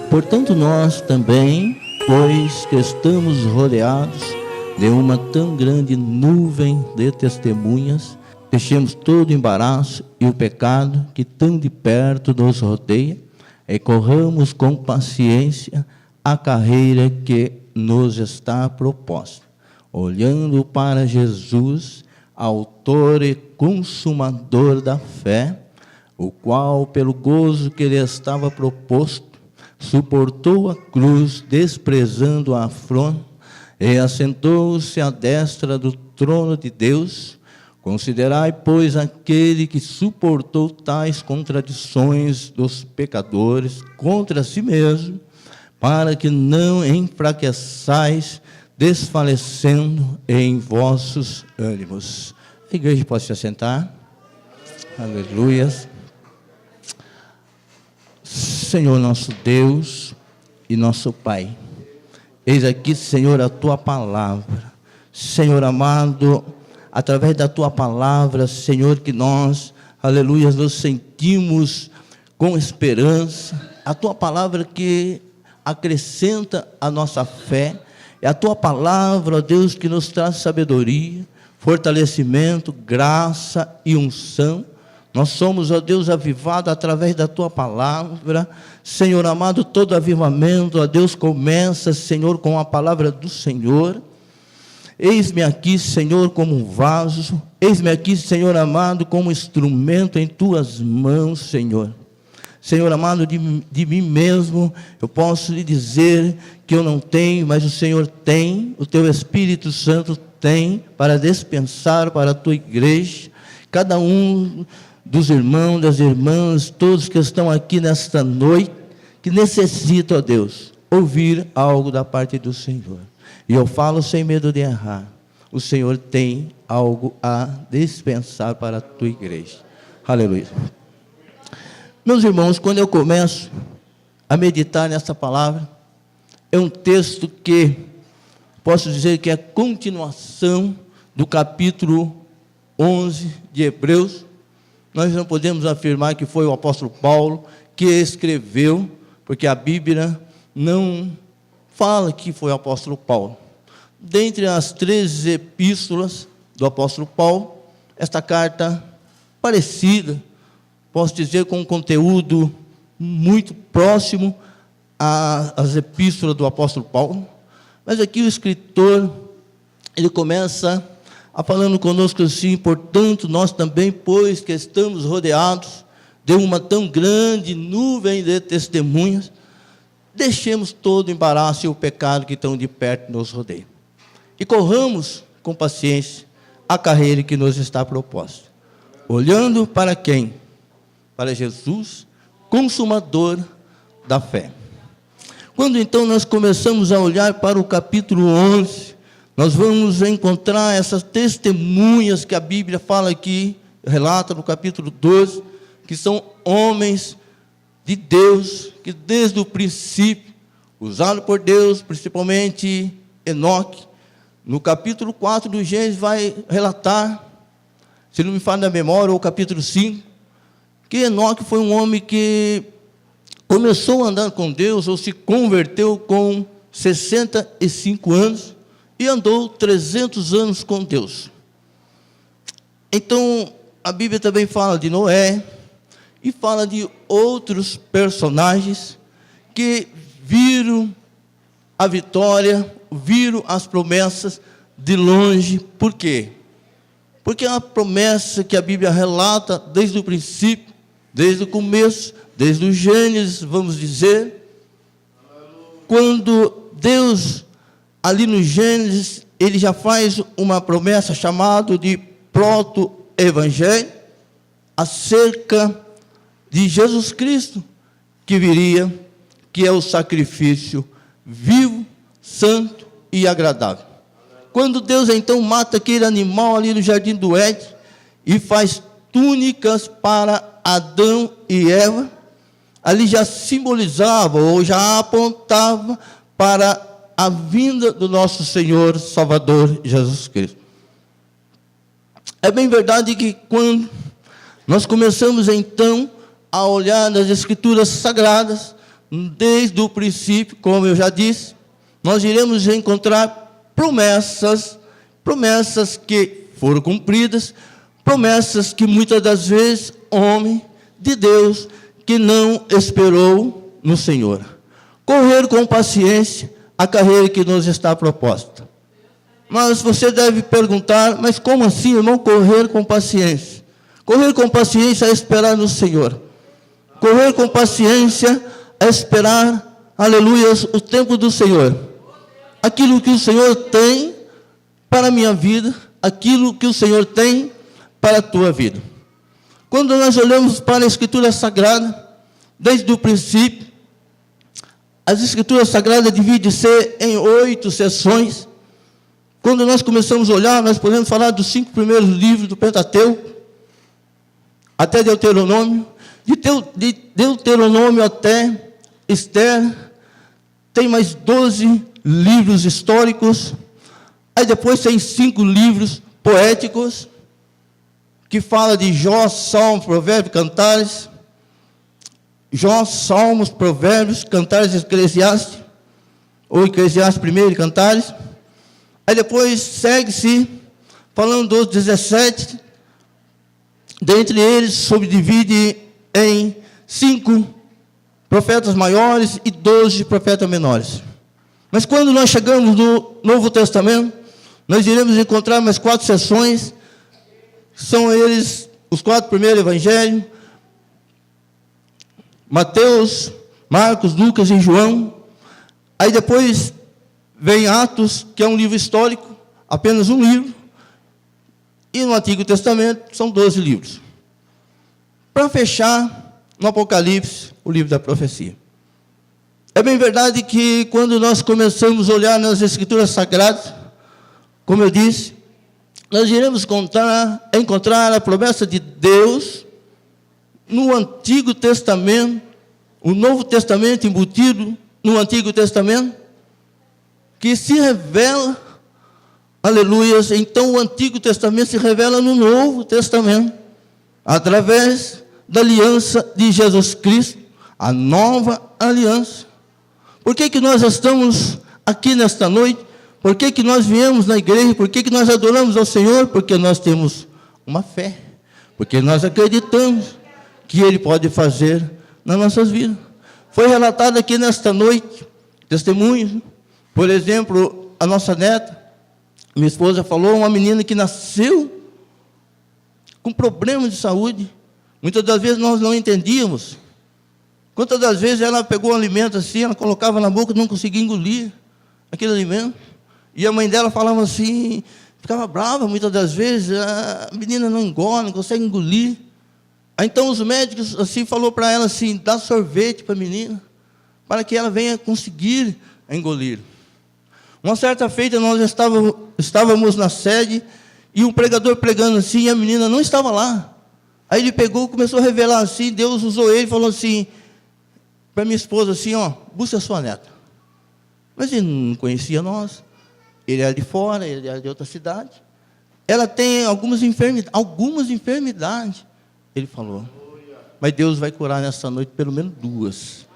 Portanto, nós também, pois que estamos rodeados de uma tão grande nuvem de testemunhas, deixemos todo o embaraço e o pecado que tão de perto nos rodeia e corramos com paciência a carreira que nos está proposta, olhando para Jesus, autor e consumador da fé, o qual, pelo gozo que lhe estava proposto, suportou a cruz, desprezando a afronta, e assentou-se à destra do trono de Deus. Considerai, pois, aquele que suportou tais contradições dos pecadores contra si mesmo, para que não enfraqueçais, desfalecendo em vossos ânimos. A igreja pode se assentar. Aleluias. Senhor nosso Deus e nosso Pai, eis aqui, Senhor, a Tua palavra. Senhor amado, através da Tua palavra, Senhor, que nós, aleluia, nos sentimos com esperança. A Tua palavra que acrescenta a nossa fé. É a Tua palavra, ó Deus, que nos traz sabedoria, fortalecimento, graça e unção. Nós somos, ó Deus, avivados através da Tua palavra. Senhor amado, todo avivamento, ó Deus, começa, Senhor, com a palavra do Senhor. Eis-me aqui, Senhor, como um vaso. Eis-me aqui, Senhor amado, como instrumento em Tuas mãos, Senhor. Senhor amado, de mim mesmo, eu posso lhe dizer que eu não tenho, mas o Senhor tem, o Teu Espírito Santo tem, para dispensar para a Tua igreja. Cada um dos irmãos, das irmãs, todos que estão aqui nesta noite, que necessitam, ó Deus, ouvir algo da parte do Senhor. E eu falo sem medo de errar. O Senhor tem algo a dispensar para a Tua igreja. Aleluia. Meus irmãos, quando eu começo a meditar nessa palavra, é um texto que posso dizer que é a continuação do capítulo 11 de Hebreus. Nós não podemos afirmar que foi o apóstolo Paulo que escreveu, porque a Bíblia não fala que foi o apóstolo Paulo. Dentre as 13 epístolas do apóstolo Paulo, esta carta parecida, posso dizer, com um conteúdo muito próximo às epístolas do apóstolo Paulo, mas aqui o escritor, ele começa falando conosco assim: portanto, nós também, pois que estamos rodeados de uma tão grande nuvem de testemunhas, deixemos todo o embaraço e o pecado que tão de perto nos rodeia, e corramos com paciência a carreira que nos está proposta, olhando para quem? Para Jesus, consumador da fé. Quando então nós começamos a olhar para o capítulo 11, nós vamos encontrar essas testemunhas que a Bíblia fala aqui, relata no capítulo 12, que são homens de Deus, que desde o princípio, usados por Deus, principalmente Enoque. No capítulo 4 do Gênesis vai relatar, se não me falha a memória, ou o capítulo 5, que Enoque foi um homem que começou a andar com Deus, ou se converteu com 65 anos, e andou 300 anos com Deus. Então, a Bíblia também fala de Noé, e fala de outros personagens que viram a vitória, viram as promessas de longe. Por quê? Porque é uma promessa que a Bíblia relata desde o princípio, desde o começo, desde o Gênesis, vamos dizer. Quando Deus, ali no Gênesis, ele já faz uma promessa chamada de proto-evangelho, acerca de Jesus Cristo, que viria, que é o sacrifício vivo, santo e agradável. Quando Deus então mata aquele animal ali no jardim do Éden, e faz túnicas para Adão e Eva, ali já simbolizava, ou já apontava para a vinda do nosso Senhor Salvador Jesus Cristo. É bem verdade que quando nós começamos então a olhar nas Escrituras Sagradas, desde o princípio, como eu já disse, nós iremos encontrar promessas que foram cumpridas, promessas que muitas das vezes homem de Deus que não esperou no Senhor. Correr com paciência a carreira que nos está proposta. Mas você deve perguntar, mas como assim, irmão, correr com paciência? Correr com paciência é esperar no Senhor. Correr com paciência é esperar, aleluia, o tempo do Senhor. Aquilo que o Senhor tem para a minha vida, aquilo que o Senhor tem para a tua vida. Quando nós olhamos para a Escritura Sagrada, desde o princípio, as Escrituras Sagradas dividem-se em 8 seções. Quando nós começamos a olhar, nós podemos falar dos 5 primeiros livros do Pentateuco, até Deuteronômio, de Deuteronômio até Esther, tem mais 12 livros históricos, aí depois tem 5 livros poéticos, que fala de Jó, Salmos, Provérbios, Cantares. Jó, Salmos, Provérbios, Cantares, Eclesiastes, ou Eclesiastes primeiro e Cantares. Aí depois segue-se, falando dos 17, dentre eles subdivide em 5 profetas maiores e 12 profetas menores. Mas quando nós chegamos no Novo Testamento, nós iremos encontrar mais 4 seções. São eles os 4 primeiros evangelhos: Mateus, Marcos, Lucas e João. Aí depois vem Atos, que é um livro histórico, apenas um livro. E no Antigo Testamento são 12 livros. Para fechar, no Apocalipse, o livro da profecia. É bem verdade que quando nós começamos a olhar nas Escrituras Sagradas, como eu disse, nós iremos encontrar a promessa de Deus no Antigo Testamento, o Novo Testamento embutido no Antigo Testamento, que se revela, aleluias, então o Antigo Testamento se revela no Novo Testamento, através da aliança de Jesus Cristo, a nova aliança. Por que nós estamos aqui nesta noite? Por que nós viemos na igreja? Por que nós adoramos ao Senhor? Porque nós temos uma fé, porque nós acreditamos que Ele pode fazer nas nossas vidas. Foi relatado aqui nesta noite testemunhos. Por exemplo, a nossa neta, minha esposa falou, uma menina que nasceu com problemas de saúde. Muitas das vezes nós não entendíamos. Quantas das vezes ela pegou um alimento assim, ela colocava na boca e não conseguia engolir aquele alimento. E a mãe dela falava assim, ficava brava muitas das vezes, a menina não engole, não consegue engolir. Aí então os médicos assim falou para ela assim, dá sorvete para a menina, para que ela venha conseguir engolir. Uma certa feita nós estávamos na sede, e um pregador pregando assim, e a menina não estava lá. Aí ele pegou, começou a revelar assim, Deus usou ele e falou assim, para minha esposa assim, ó, busca a sua neta. Mas ele não conhecia nós, ele era de fora, ele era de outra cidade. Ela tem algumas enfermidades, ele falou. Mas Deus vai curar nessa noite pelo menos 2.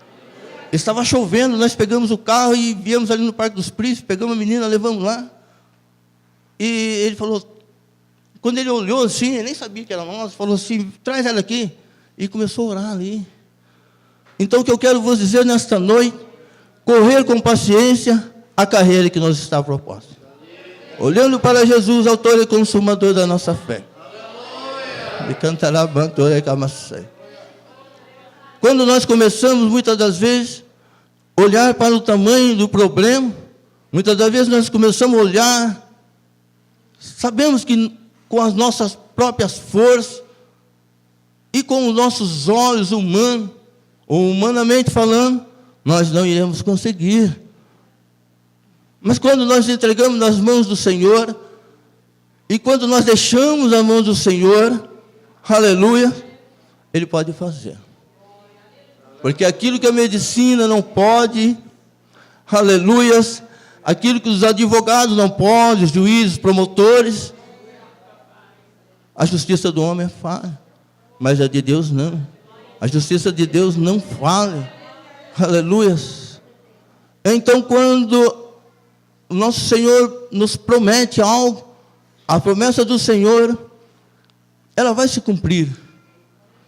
Estava chovendo, nós pegamos o carro e viemos ali no Parque dos Príncipes, pegamos a menina, levamos lá. E ele falou, quando ele olhou assim, ele nem sabia que era nós, falou assim, traz ela aqui. E começou a orar ali. Então o que eu quero vos dizer nesta noite, correr com paciência a carreira que nos está proposta. Olhando para Jesus, autor e consumador da nossa fé. E cantará bantora e camassé. Quando nós começamos, muitas das vezes, olhar para o tamanho do problema, muitas das vezes nós começamos a olhar, sabemos que com as nossas próprias forças e com os nossos olhos humanos, ou humanamente falando, nós não iremos conseguir. Mas quando nós entregamos nas mãos do Senhor, e quando nós deixamos nas mãos do Senhor, aleluia, Ele pode fazer. Porque aquilo que a medicina não pode, aleluias, aquilo que os advogados não podem, os juízes, os promotores, a justiça do homem é falha, mas a de Deus não. A justiça de Deus não falha. Aleluias. Então, quando o nosso Senhor nos promete algo, a promessa do Senhor, ela vai se cumprir.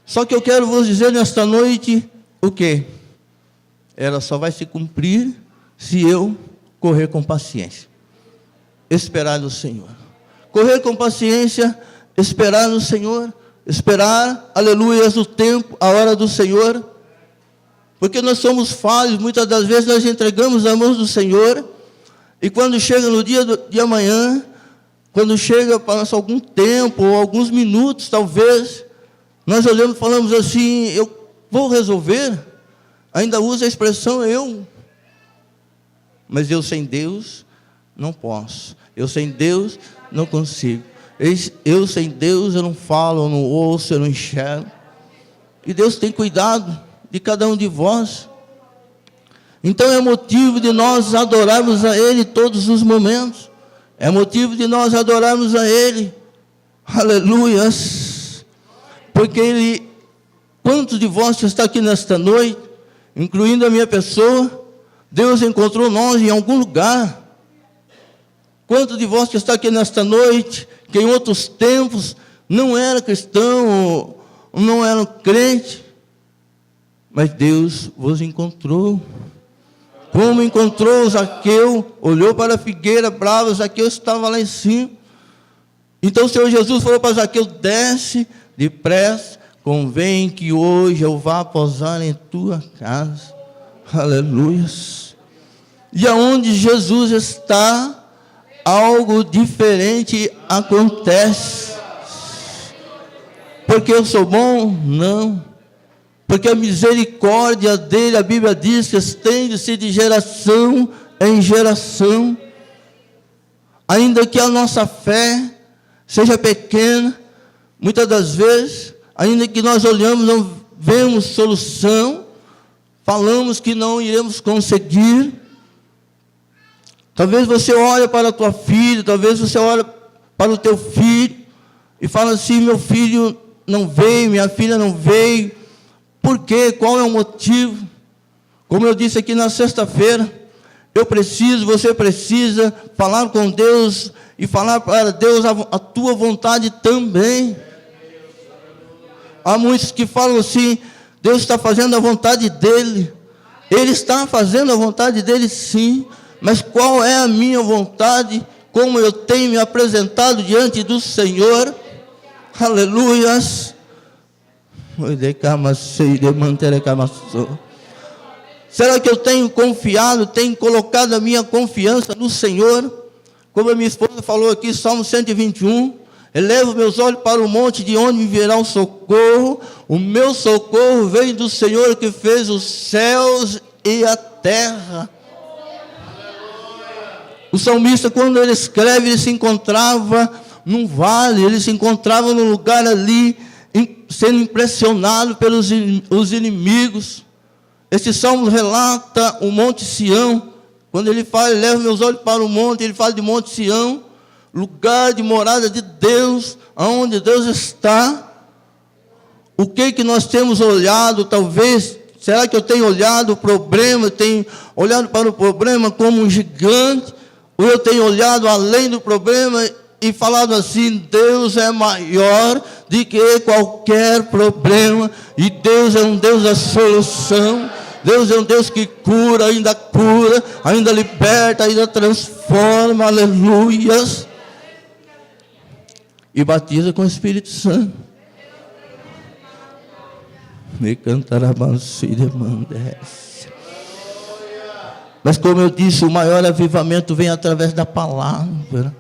Só que eu quero vos dizer nesta noite, o quê? Ela só vai se cumprir se eu correr com paciência. Esperar no Senhor. Correr com paciência, esperar no Senhor, esperar, aleluias, o tempo, a hora do Senhor, porque nós somos falhos, muitas das vezes nós entregamos nas mãos do Senhor, e quando chega no dia de amanhã, quando chega, passa algum tempo, ou alguns minutos, talvez, nós olhamos e falamos assim, eu vou resolver, ainda usa a expressão eu, mas eu sem Deus não posso, eu sem Deus não consigo. Eu sem Deus, eu não falo, eu não ouço, eu não enxergo. E Deus tem cuidado de cada um de vós. Então é motivo de nós adorarmos a Ele todos os momentos. É motivo de nós adorarmos a Ele. Aleluias. Porque Ele, quantos de vós que está aqui nesta noite, incluindo a minha pessoa, Deus encontrou nós em algum lugar. Quantos de vós que está aqui nesta noite, que em outros tempos não era cristão, não era crente, mas Deus vos encontrou. Como encontrou Zaqueu, olhou para a figueira brava, Zaqueu estava lá em cima. Então o Senhor Jesus falou para Zaqueu, desce depressa, convém que hoje eu vá posar em tua casa. Aleluias. E aonde Jesus está, algo diferente acontece. Porque eu sou bom? Não. Porque a misericórdia dele, a Bíblia diz que estende-se de geração em geração. Ainda que a nossa fé seja pequena, muitas das vezes, ainda que nós olhamos, não vemos solução, falamos que não iremos conseguir. Talvez você olhe para a tua filha, talvez você olhe para o teu filho e fala assim, meu filho não veio, minha filha não veio. Por quê? Qual é o motivo? Como eu disse aqui na sexta-feira, você precisa falar com Deus e falar para Deus a tua vontade também. Há muitos que falam assim, Deus está fazendo a vontade dEle. Ele está fazendo a vontade dEle sim, mas qual é a minha vontade, como eu tenho me apresentado diante do Senhor? Aleluias. Será que eu tenho confiado, tenho colocado a minha confiança no Senhor? Como a minha esposa falou aqui, Salmo 121, elevo meus olhos para o monte, de onde me virá o socorro. O meu socorro vem do Senhor que fez os céus e a terra. O salmista, quando ele escreve, ele se encontrava num vale, ele se encontrava num lugar ali, sendo impressionado pelos os inimigos. Este salmo relata o Monte Sião. Quando ele fala, leva meus olhos para o monte, ele fala de Monte Sião, lugar de morada de Deus, onde Deus está. O que nós temos olhado, talvez, será que eu tenho olhado o problema, tenho olhado para o problema como um gigante, ou eu tenho olhado além do problema e falado assim, Deus é maior do que qualquer problema, e Deus é um Deus da solução, Deus é um Deus que cura, ainda liberta, ainda transforma, aleluias, e batiza com o Espírito Santo. Me cantará Mas como eu disse, o maior avivamento vem através da palavra.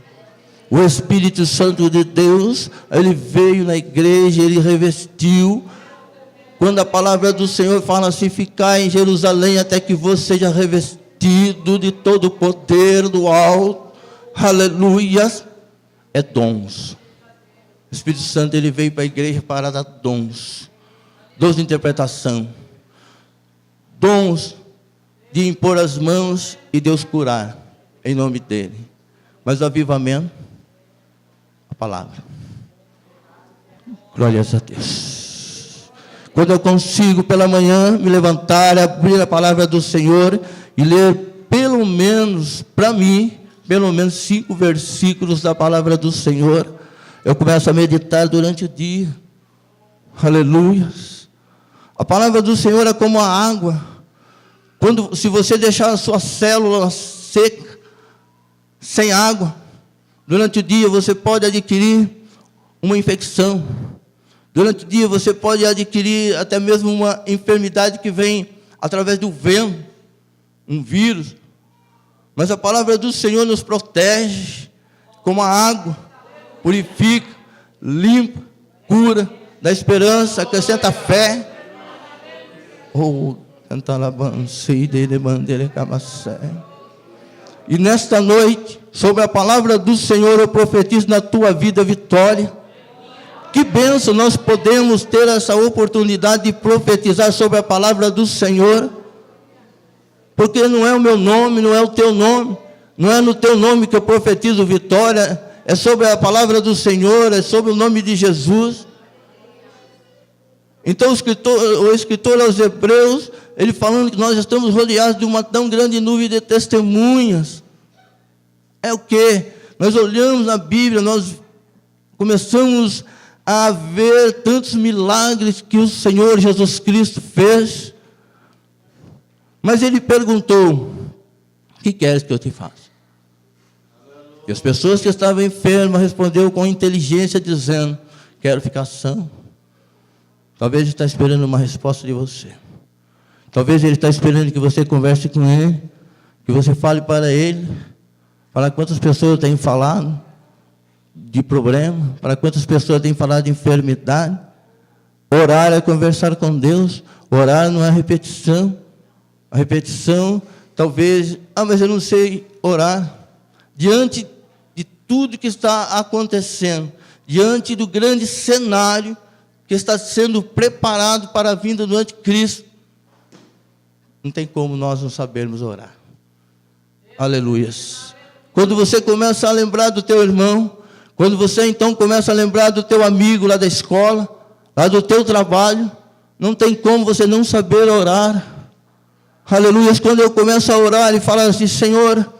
O Espírito Santo de Deus, ele veio na igreja, ele revestiu. Quando a palavra do Senhor fala assim, ficai em Jerusalém até que você seja revestido de todo o poder do alto. Aleluia. É dons. O Espírito Santo, ele veio para a igreja para dar dons. Dons de interpretação. Dons de impor as mãos e Deus curar, em nome dele. Mas o avivamento, a palavra. Glórias a Deus. quando eu consigo pela manhã me levantar, abrir a palavra do Senhor e ler pelo menos, para mim, pelo menos 5 versículos da palavra do Senhor, eu começo a meditar durante o dia. Aleluia. A palavra do Senhor é como a água. Se você deixar a sua célula seca, sem água, durante o dia você pode adquirir uma infecção. Durante o dia você pode adquirir até mesmo uma enfermidade que vem através do vento, um vírus. Mas a palavra do Senhor nos protege, como a água, purifica, limpa, cura, dá esperança, acrescenta fé. E nesta noite, sobre a palavra do Senhor, eu profetizo na tua vida vitória. Que bênção nós podemos ter essa oportunidade de profetizar sobre a palavra do Senhor, porque não é o meu nome, não é o teu nome, não é no teu nome que eu profetizo vitória, é sobre a palavra do Senhor, é sobre o nome de Jesus. Então o escritor aos Hebreus, ele falando que nós estamos rodeados de uma tão grande nuvem de testemunhas. É o que? Nós olhamos na Bíblia, nós começamos a ver tantos milagres que o Senhor Jesus Cristo fez. Mas ele perguntou: o que queres que eu te faça? E as pessoas que estavam enfermas responderam com inteligência, dizendo: quero ficar são. Talvez ele está esperando uma resposta de você. Talvez ele está esperando que você converse com ele, que você fale para ele. Para quantas pessoas têm falado de problema, para quantas pessoas têm falado de enfermidade. Orar é conversar com Deus, orar não é repetição. A repetição, talvez, mas eu não sei orar. Diante de tudo que está acontecendo, diante do grande cenário que está sendo preparado para a vinda do anticristo, não tem como nós não sabermos orar. Aleluias. Quando você começa a lembrar do teu irmão, quando você então começa a lembrar do teu amigo lá da escola, lá do teu trabalho, não tem como você não saber orar. Aleluia. Quando eu começo a orar e falar assim: Senhor,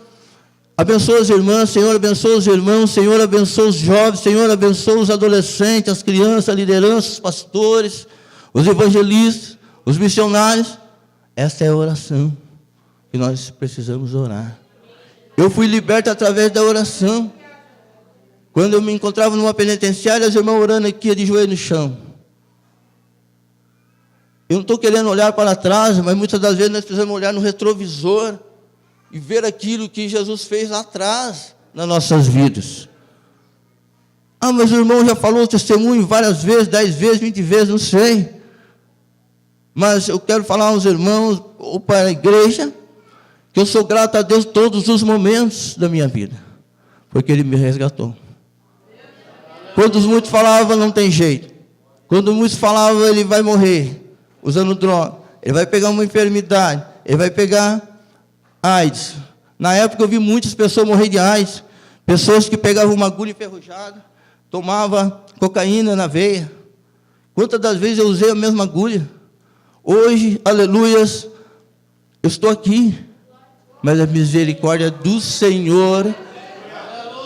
abençoa as irmãs, Senhor, abençoa os irmãos, Senhor, abençoa os jovens, Senhor, abençoa os adolescentes, as crianças, a liderança, os pastores, os evangelistas, os missionários. Essa é a oração que nós precisamos orar. Eu fui liberto através da oração. Quando eu me encontrava numa penitenciária, as irmãs orando aqui, de joelho no chão. Eu não estou querendo olhar para trás, mas muitas das vezes nós precisamos olhar no retrovisor e ver aquilo que Jesus fez lá atrás nas nossas vidas. Mas o irmão já falou o testemunho várias vezes, 10 vezes, 20 vezes, não sei. Mas eu quero falar aos irmãos, ou para a igreja, que eu sou grato a Deus todos os momentos da minha vida, porque Ele me resgatou. Quando muitos falavam, não tem jeito. Quando muitos falavam, ele vai morrer usando droga, ele vai pegar uma enfermidade, ele vai pegar AIDS. Na época eu vi muitas pessoas morrer de AIDS, pessoas que pegavam uma agulha enferrujada, tomavam cocaína na veia. Quantas das vezes eu usei a mesma agulha? Hoje, aleluias, eu estou aqui, mas a misericórdia do Senhor,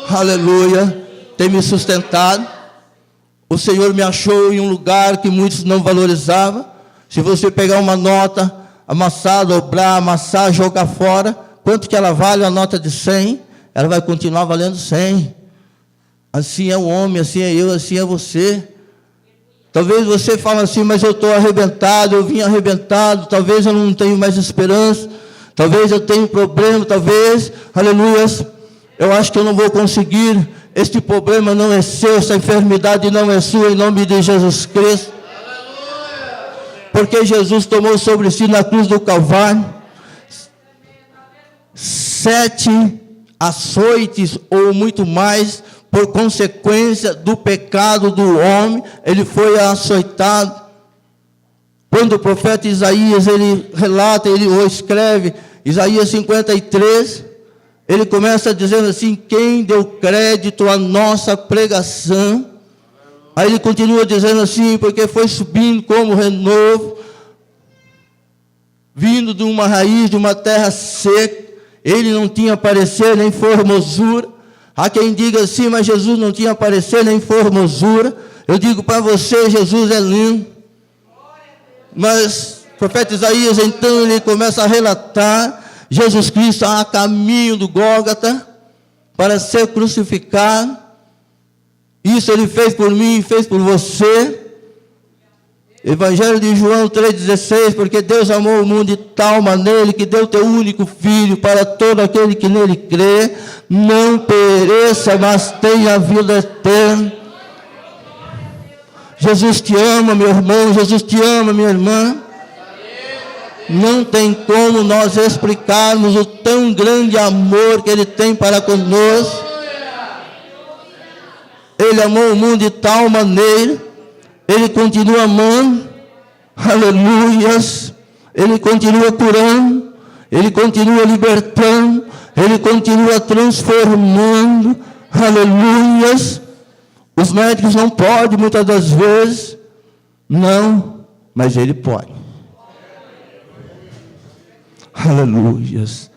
aleluia, tem me sustentado. O Senhor me achou em um lugar que muitos não valorizavam. Se você pegar uma nota, amassar, dobrar, amassar, jogar fora, quanto que ela vale? Uma nota de 100, ela vai continuar valendo 100. Assim é o homem, assim é eu, assim é você. Talvez você fale assim: mas eu estou arrebentado, eu vim arrebentado, talvez eu não tenho mais esperança, talvez eu tenha problema, talvez, aleluias, eu acho que eu não vou conseguir. Este problema não é seu, essa enfermidade não é sua, em nome de Jesus Cristo. Porque Jesus tomou sobre si na cruz do Calvário 7 açoites ou muito mais, por consequência do pecado do homem, ele foi açoitado. Quando o profeta Isaías, ele relata, ele o escreve, Isaías 53, ele começa dizendo assim: quem deu crédito à nossa pregação? Aí ele continua dizendo assim, porque foi subindo como renovo, vindo de uma raiz, de uma terra seca. Ele não tinha parecer nem formosura. Há quem diga assim, mas Jesus não tinha parecer nem formosura. Eu digo para você, Jesus é lindo. Mas o profeta Isaías, então, ele começa a relatar Jesus Cristo a caminho do Gólgota para ser crucificado. Isso ele fez por mim, fez por você. Evangelho de João 3,16, porque Deus amou o mundo de tal maneira que deu teu único Filho para todo aquele que nele crê, não pereça, mas tenha a vida eterna. Jesus te ama, meu irmão, Jesus te ama, minha irmã. Não tem como nós explicarmos o tão grande amor que Ele tem para conosco. Ele amou o mundo de tal maneira, Ele continua amando, aleluias, Ele continua curando, Ele continua libertando, Ele continua transformando, aleluias. Os médicos não podem muitas das vezes, não, mas Ele pode. Aleluias.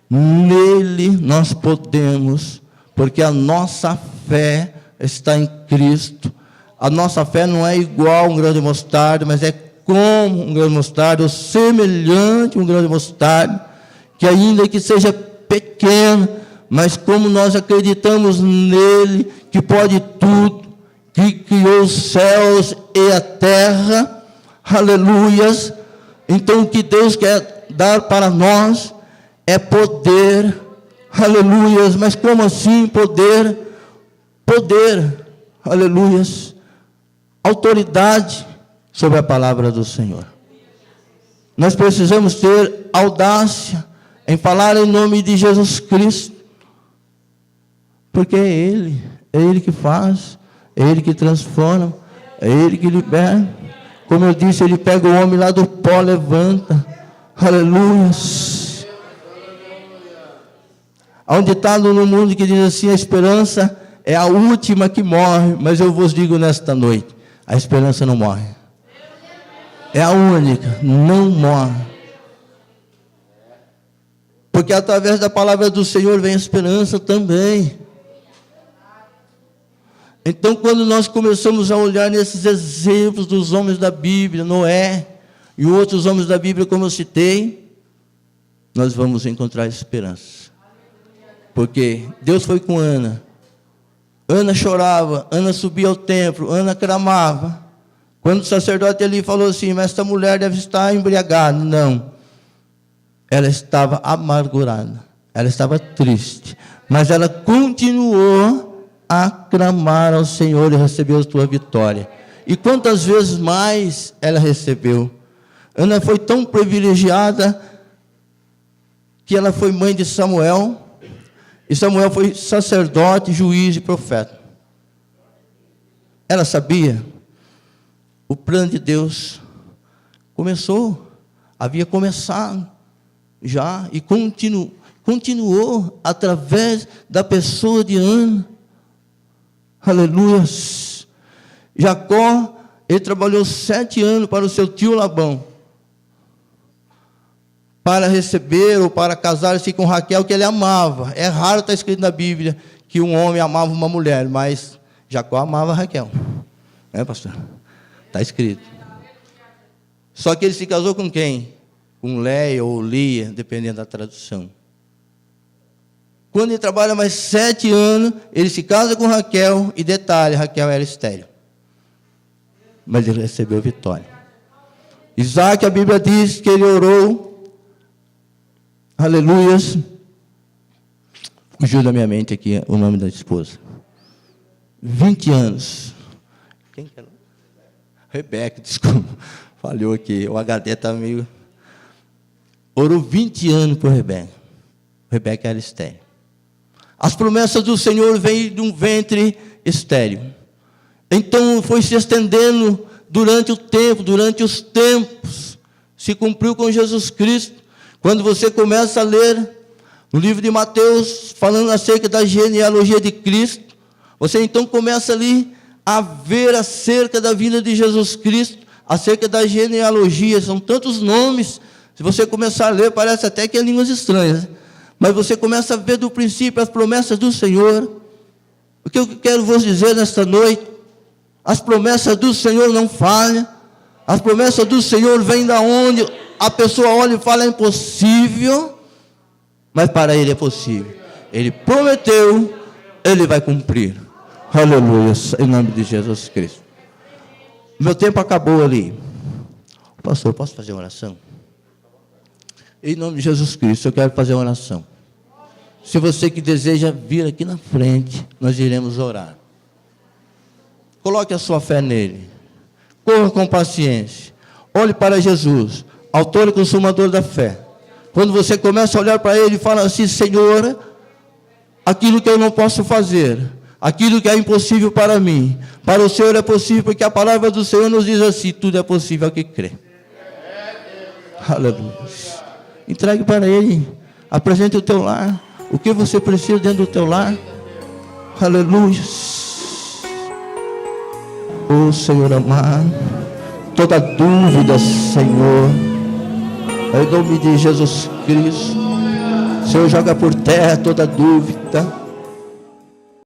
Nele nós podemos, porque a nossa fé está em Cristo. A nossa fé não é igual a um grão de mostarda, mas é como um grão de mostarda, ou semelhante a um grão de mostarda, que ainda que seja pequeno, mas como nós acreditamos nele, que pode tudo, que criou os céus e a terra, aleluias. Então o que Deus quer dar para nós é poder, aleluias. Mas como assim poder? Poder, aleluias, autoridade sobre a palavra do Senhor. Nós precisamos ter audácia em falar em nome de Jesus Cristo, porque é Ele que faz, é Ele que transforma, é Ele que liberta. Como eu disse, Ele pega o homem lá do pó, levanta, aleluias. Há um ditado no mundo que diz assim: a esperança é a última que morre, mas eu vos digo nesta noite, a esperança não morre. É a única, não morre. Porque através da palavra do Senhor vem a esperança também. Então, quando nós começamos a olhar nesses exemplos dos homens da Bíblia, Noé e outros homens da Bíblia, como eu citei, nós vamos encontrar esperança. Porque Deus foi com Ana. Ana chorava, Ana subia ao templo, Ana clamava. Quando o sacerdote ali falou assim: mas esta mulher deve estar embriagada. Não. Ela estava amargurada, ela estava triste, mas ela continuou a clamar ao Senhor e recebeu a sua vitória. E quantas vezes mais ela recebeu? Ana foi tão privilegiada que ela foi mãe de Samuel, e Samuel foi sacerdote, juiz e profeta. Ela sabia, o plano de Deus havia começado já, e continuou através da pessoa de Ana. Aleluia. Jacó, ele trabalhou 7 anos para o seu tio Labão, para receber ou para casar-se com Raquel, que ele amava. É raro estar escrito na Bíblia que um homem amava uma mulher, mas Jacó amava Raquel. É, pastor? Está escrito. Só que ele se casou com quem? Com Leia ou Lia, dependendo da tradução. Quando ele trabalha mais 7 anos, ele se casa com Raquel, e detalhe, Raquel era estéril. Mas ele recebeu vitória. Isaac, a Bíblia diz que ele orou, aleluias, fugiu da minha mente aqui o nome da esposa. 20 anos. Quem que era? Rebeca, desculpa, falhou aqui, o HD está meio... Orou 20 anos por Rebeca. Rebeca era estéril. As promessas do Senhor vêm de um ventre estéril. Então foi se estendendo durante o tempo, durante os tempos. Se cumpriu com Jesus Cristo. Quando você começa a ler no livro de Mateus, falando acerca da genealogia de Cristo, você então começa ali a ver acerca da vinda de Jesus Cristo, acerca da genealogia. São tantos nomes, se você começar a ler, parece até que é línguas estranhas, mas você começa a ver do princípio as promessas do Senhor. O que eu quero vos dizer nesta noite: as promessas do Senhor não falham. As promessas do Senhor vêm da onde a pessoa olha e fala é impossível, mas para Ele é possível. Ele prometeu, Ele vai cumprir. Aleluia, em nome de Jesus Cristo. Meu tempo acabou ali. Pastor, posso fazer uma oração? Em nome de Jesus Cristo, eu quero fazer uma oração. Se você que deseja vir aqui na frente, nós iremos orar. Coloque a sua fé nele. Corra com paciência. Olhe para Jesus, autor e consumador da fé. Quando você começa a olhar para ele e fala assim: Senhor, aquilo que eu não posso fazer, aquilo que é impossível para mim, para o Senhor é possível, porque a palavra do Senhor nos diz assim: tudo é possível ao que crê. Aleluia. Entregue para Ele, apresente o teu lar, o que você precisa dentro do teu lar. Aleluia. Oh Senhor amado, toda dúvida, Senhor, em nome de Jesus Cristo, Senhor, joga por terra toda dúvida.